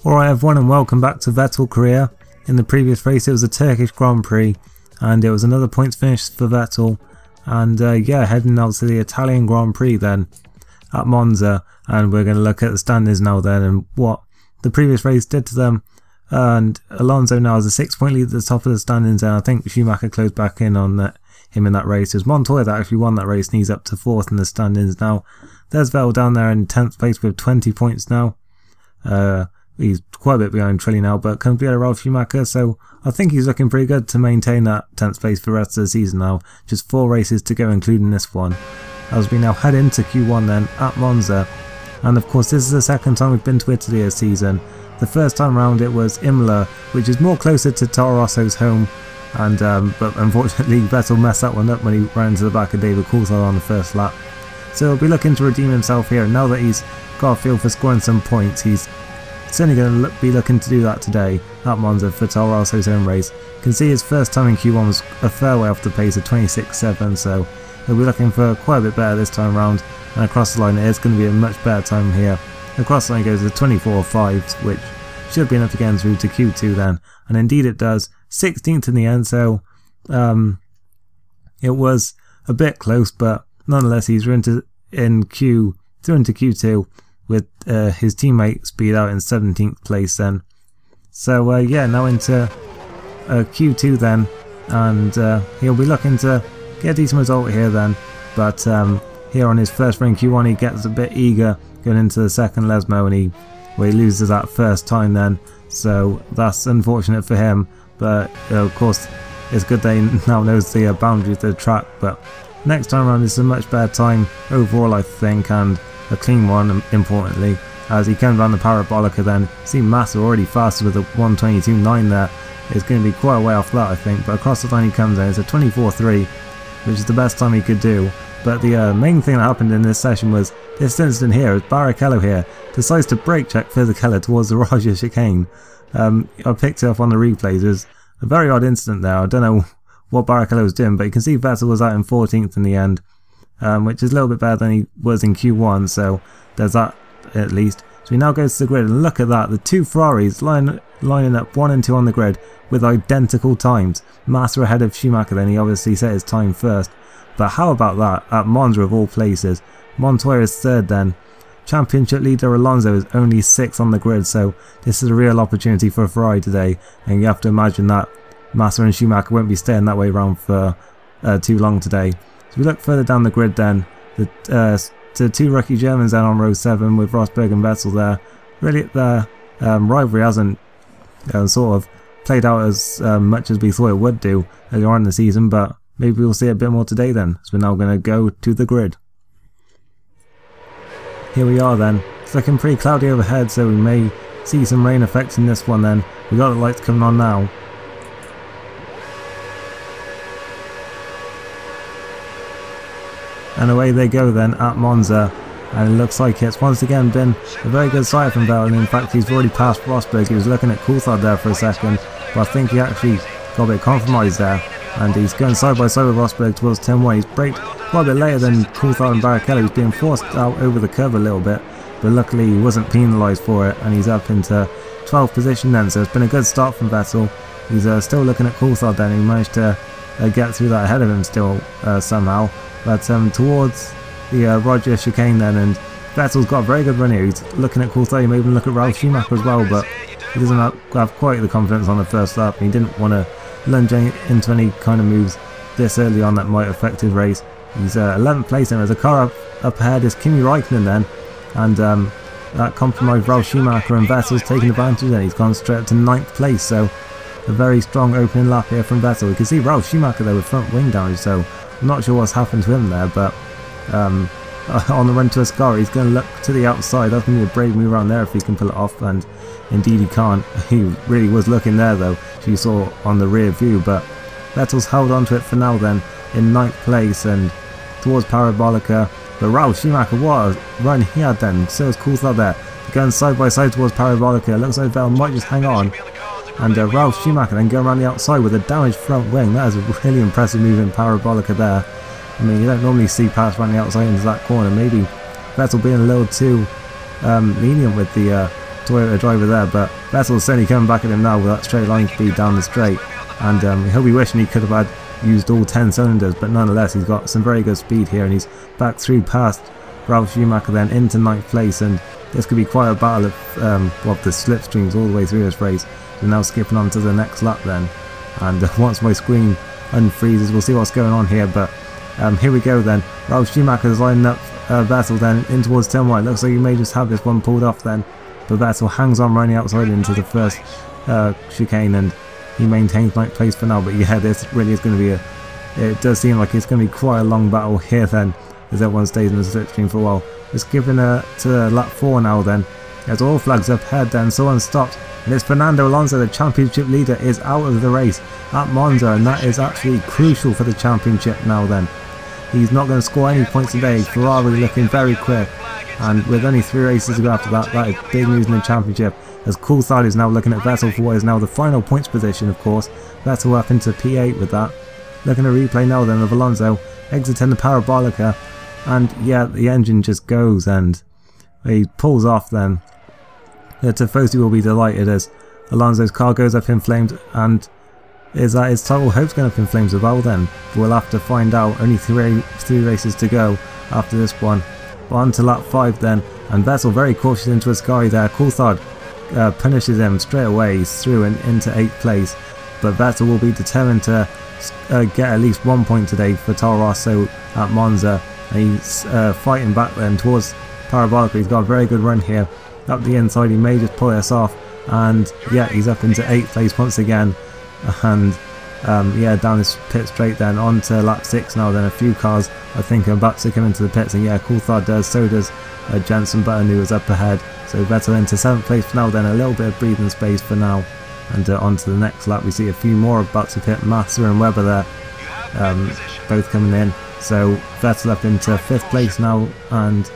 Alright everyone, and welcome back to Vettel Career. In the previous race it was a Turkish Grand Prix and it was another points finish for Vettel, and yeah, heading now to the Italian Grand Prix then at Monza, and we're going to look at the standings now then and what the previous race did to them. And Alonso now has a 6-point lead at the top of the standings, and I think Schumacher closed back in on him in that race. It was Montoya that actually won that race and he's up to 4th in the standings now. There's Vettel down there in 10th place with 20 points now. He's quite a bit behind Trilli now, but comes together Ralf Schumacher, so I think he's looking pretty good to maintain that 10th place for the rest of the season now. Just 4 races to go, including this one. As we now head into Q1 then at Monza, and of course this is the second time we've been to Italy this season. The first time round it was Imola, which is more closer to Toro Rosso's home, and but unfortunately Vettel messed that one up when he ran into the back of David Coulthard on the first lap. So he'll be looking to redeem himself here, and now that he's got a feel for scoring some points, he's certainly going to be looking to do that today at Monza for Toro Rosso's home race. You can see his first time in Q1 was a fair way off the pace of 26.7, so he'll be looking for quite a bit better this time round, and across the line it is going to be a much better time here. Across the line goes to 24.5, which should be enough to get him through to Q2 then, and indeed it does. 16th in the end, so it was a bit close, but nonetheless he's through into Q2 with his teammate Speed out in 17th place then. So yeah, now into Q2 then, and he'll be looking to get a decent result here then, but here on his first run in Q1 he gets a bit eager going into the second Lesmo, and he loses that first time then, so that's unfortunate for him, but of course it's good that he now knows the boundaries of the track. But next time around is a much better time overall I think, and a clean one importantly, as he comes around the Parabolica then. See Massa already faster with a 1:22.9 there. It's going to be quite a way off that I think, but across the line he comes in, it's a 24.3, which is the best time he could do. But the main thing that happened in this session was this incident here, as Barrichello here decides to brake check Fisichella towards the Roger chicane. I picked it up on the replays. It was a very odd incident there. I don't know what Barrichello was doing, but you can see Vettel was out in 14th in the end, which is a little bit better than he was in Q1, so there's that at least. So he now goes to the grid, and look at that, the 2 Ferraris lining up 1 and 2 on the grid with identical times. Massa ahead of Schumacher then, he obviously set his time first. But how about that, at Monza of all places. Montoya is 3rd then. Championship leader Alonso is only 6th on the grid, so this is a real opportunity for a Ferrari today, and you have to imagine that Massa and Schumacher won't be staying that way around for too long today. So we look further down the grid then, the 2 rookie Germans then on row 7 with Rosberg and Vettel there. Really their rivalry hasn't sort of played out as much as we thought it would do earlier on in the season, but maybe we'll see a bit more today then. So we're now going to go to the grid. Here we are then. It's looking pretty cloudy overhead, so we may see some rain effects in this one then. We got the lights coming on now. And away they go then at Monza, and it looks like it's once again been a very good sight from Vettel, and in fact he's already passed Rosberg. He was looking at Coulthard there for a second, but I think he actually got a bit compromised there, and he's going side by side with Rosberg towards 10-1. He's braked quite a bit later than Coulthard and Barrichello. He's being forced out over the curve a little bit, but luckily he wasn't penalised for it, and he's up into 12th position then, so it's been a good start from Vettel. He's still looking at Coulthard then, he managed to get through that ahead of him still somehow, but towards the Roger chicane then, and Vettel's got a very good run here. He's looking at Coulthard. He may even look at Ralf Schumacher as well, but he doesn't have quite the confidence on the first lap, and he didn't want to lunge into any kind of moves this early on that might affect his race. He's 11th place, and there's a car up ahead is Kimi Raikkonen then, and that compromised Ralf Schumacher, and Vettel's taken advantage and he's gone straight up to 9th place, so a very strong opening lap here from Vettel. You can see Ralf Schumacher there with front wing damage, so I'm not sure what's happened to him there, but on the run to Ascari he's going to look to the outside. That's going to be a brave move around there if he can pull it off, and indeed he can't. He really was looking there though, as you saw on the rear view, but Vettel's held on to it for now then in 9th place and towards Parabolica. But Ralf Schumacher, what a run he had then. So is Coulthard there, going side by side towards Parabolica. It looks like Vettel might just hang on, and Ralf Schumacher then going around the outside with a damaged front wing. That is a really impressive move in Parabolica there. I mean, you don't normally see pass around the outside into that corner. Maybe Vettel being a little too lenient with the Toyota driver there, but Vettel's certainly coming back at him now with that straight line speed down the straight, and he'll be wishing he could have used all 10 cylinders, but nonetheless he's got some very good speed here, and he's back through past Ralf Schumacher then into 9th place, and this could be quite a battle of the slipstreams all the way through this race. We're now skipping on to the next lap then, and once my screen unfreezes we'll see what's going on here, but here we go then. Ralf Schumacher's lining up Vettel then in towards turn 1. Looks like he may just have this one pulled off then, but Vettel hangs on running outside into the first chicane, and he maintains 9th place for now. But yeah, this really is going to be it does seem like it's going to be quite a long battle here then, as everyone stays in the slipstream for a while. We're skipping to lap 4 now then. There's all flags up ahead then, someone stopped, and it's Fernando Alonso, the championship leader, is out of the race at Monza, and that is actually crucial for the championship now then. He's not going to score any points today. Ferrari looking very quick, and with only 3 races to go after that, that is big news in the championship, as Coulthard is now looking at Vettel for what is now the final points position, of course. Vettel up into P8 with that. Looking at replay now then of Alonso exiting the parabolica, and yeah, the engine just goes and he pulls off then. Tifosi will be delighted as Alonso's car goes up in flames, and is that his title hopes going up in flames as well then? We'll have to find out. Only three races to go after this one. But on to lap 5 then, and Vettel very cautious into his car there. Coulthard punishes him straight away. He's through and into 8th place, but Vettel will be determined to get at least 1 point today for Toro Rosso at Monza, and he's fighting back then towards Parabolica. He's got a very good run here up the inside. He may just pull us off, and yeah, he's up into 8th place once again, and yeah, down this pit straight then on to lap 6 now then. A few cars I think are about to come into the pits, and yeah, Coulthard does, so does Jenson Button, who is up ahead. So Vettel into 7th place for now then, a little bit of breathing space for now, and on to the next lap we see a few more about to pit. Massa and Webber there, both coming in. So Vettel up into 5th place now, and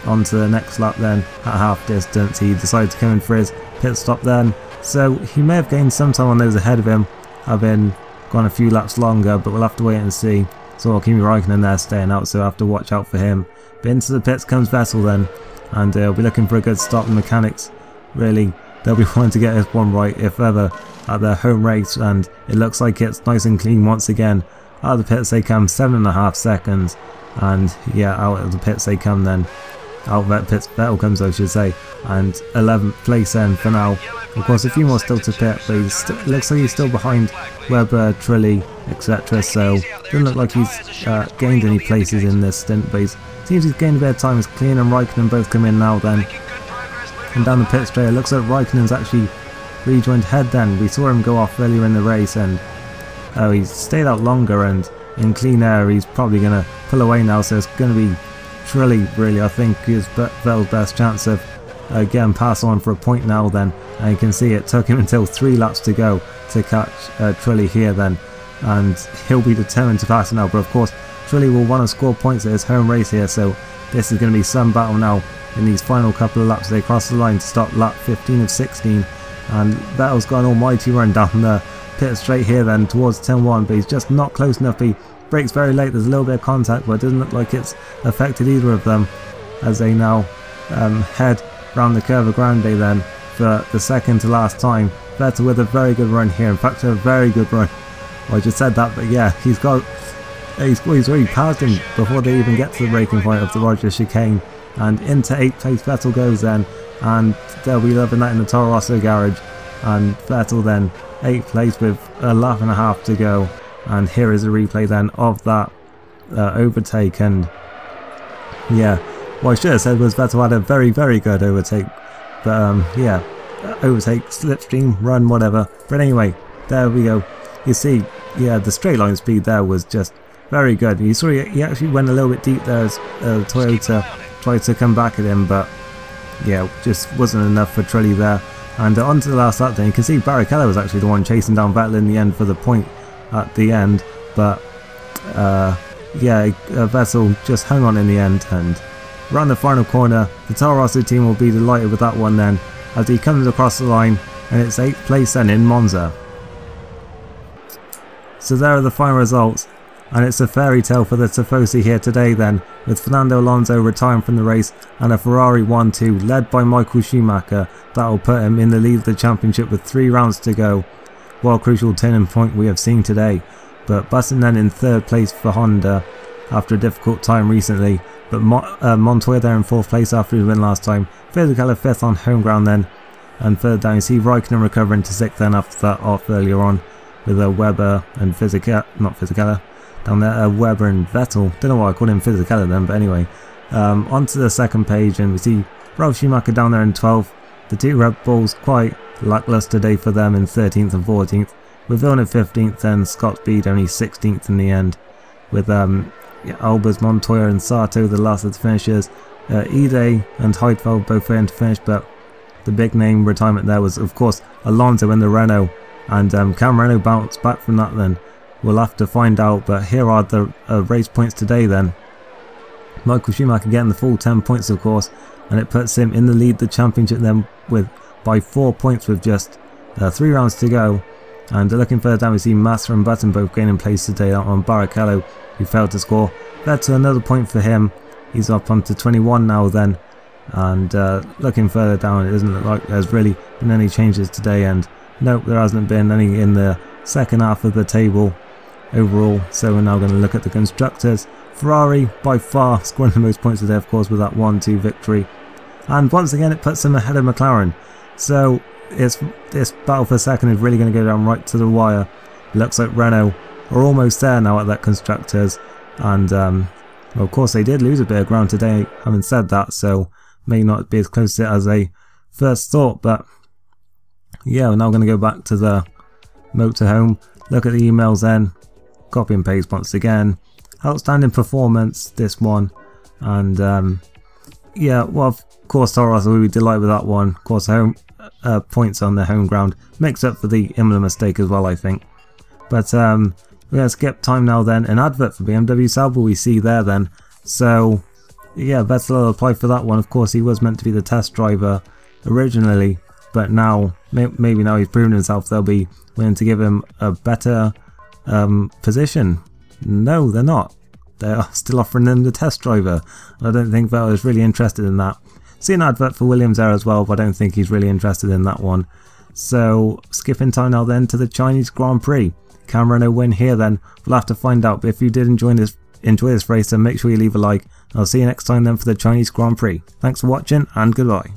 on to the next lap then at half distance. He decided to come in for his pit stop then, so he may have gained some time on those ahead of him, having gone a few laps longer, but we'll have to wait and see. So Kimi Raikkonen there staying out, so we'll have to watch out for him. But into the pits comes Vettel then, and he'll be looking for a good stop. The mechanics really, they'll be wanting to get this one right if ever at their home race, and it looks like it's nice and clean once again. Out of the pits they come, 7.5 seconds, and yeah, out of the pits they come then. Out of the pits Vettel comes, I should say, and 11th place then for now. Of course, a few more still to pit, but it looks like he's still behind Webber, Trilly, etc. So doesn't look like he's gained any places in this stint, but seems he's gained a bit of time as Klein and Raikkonen both come in now then. And down the pit straight, it looks like Raikkonen's actually rejoined head then. We saw him go off earlier in the race, and he's stayed out longer, and in clean air he's probably going to pull away now, so it's going to be Trilly really, I think, is Vettel's best chance of getting past on for a point now then. And you can see it took him until 3 laps to go to catch Trilly here then, and he'll be determined to pass it now. But of course Trilly will want to score points at his home race here, so this is going to be some battle now in these final couple of laps. They cross the line to stop lap 15 of 16, and Vettel's got an almighty run down the pit straight here then towards turn 1, but he's just not close enough. He brakes very late, there's a little bit of contact, but it doesn't look like it's affected either of them as they now head round the Curva Grande then for the second to last time. Vettel with a very good run here, in fact a very good run. Well, I just said that, but yeah, he's already passed him before they even get to the braking point of the Rogers chicane, and into 8th place Vettel goes then, and they'll be loving that in the Toro Rosso garage. And Vettel then 8th place with a lap and a half to go, and here is a replay then of that overtake. And yeah, what I should have said was Vettel had a very good overtake, but yeah, overtake, slipstream, run, whatever. But anyway, there we go. You see, yeah, the straight line speed there was just very good. You saw he actually went a little bit deep there as Toyota tried to come back at him, but yeah, just wasn't enough for Trilly there. And on to the last lap then, you can see Barrichello was actually the one chasing down Vettel in the end for the point at the end, but yeah, Vettel just hung on in the end. And around the final corner, the Toro Rosso team will be delighted with that one then, as he comes across the line, and it's 8th place then in Monza. So there are the final results. And it's a fairy tale for the Tifosi here today then, with Fernando Alonso retiring from the race and a Ferrari 1-2 led by Michael Schumacher. That will put him in the lead of the championship with 3 rounds to go. What a crucial turning point we have seen today. But Button then in 3rd place for Honda after a difficult time recently. But Montoya there in 4th place after his win last time. Fisichella 5th on home ground then. And further down you see Raikkonen recovering to 6th then after that off earlier on with Webber and Fisichella. Down there, Webber and Vettel. Don't know why I called him Fisichella then, but anyway. Onto the second page, and we see Ralf Schumacher down there in 12th. The 2 Red Bulls quite lacklustre day for them in 13th and 14th. With Villeneuve 15th and Scott Speed only 16th in the end. With Albers, Montoya and Sato the last of the finishers. Ide and Heidfeld both in to finish, but the big name retirement there was of course Alonso in the Renault. And can Renault bounce back from that then? We'll have to find out, but here are the race points today then. Michael Schumacher getting the full 10 points of course, and it puts him in the lead the championship then by 4 points with just 3 rounds to go. And looking further down we see Massa and Button both gaining place today on Barrichello, who failed to score. Vettel another point for him, he's up onto 21 now then. And looking further down, it doesn't look like there's really been any changes today, and nope, there hasn't been any in the second half of the table overall. So we're now going to look at the constructors. Ferrari by far scoring the most points today of course with that 1-2 victory, and once again it puts them ahead of McLaren. So this battle for second is really going to go down right to the wire. It looks like Renault are almost there now at that constructors, and well, of course they did lose a bit of ground today having said that, so may not be as close to it as a first thought. But yeah, we're now going to go back to the motorhome, look at the emails then. Copy and paste once again. Outstanding performance, this one. And yeah, well of course Toro Rosso will be delighted with that one. Of course home points on their home ground makes up for the Imola mistake as well, I think. But we're going to skip time now then. An advert for BMW Sauber we see there then. So yeah, Vettel will apply for that one. Of course he was meant to be the test driver originally, but now maybe now he's proven himself, they'll be willing to give him a better position. No, they're not. They are still offering them the test driver. I don't think Vettel is really interested in that. See an advert for Williams there as well, but I don't think he's really interested in that one. So skipping time now then to the Chinese Grand Prix. Can Renault win here then? We'll have to find out. But if you did enjoy this race, then make sure you leave a like. I'll see you next time then for the Chinese Grand Prix. Thanks for watching and goodbye.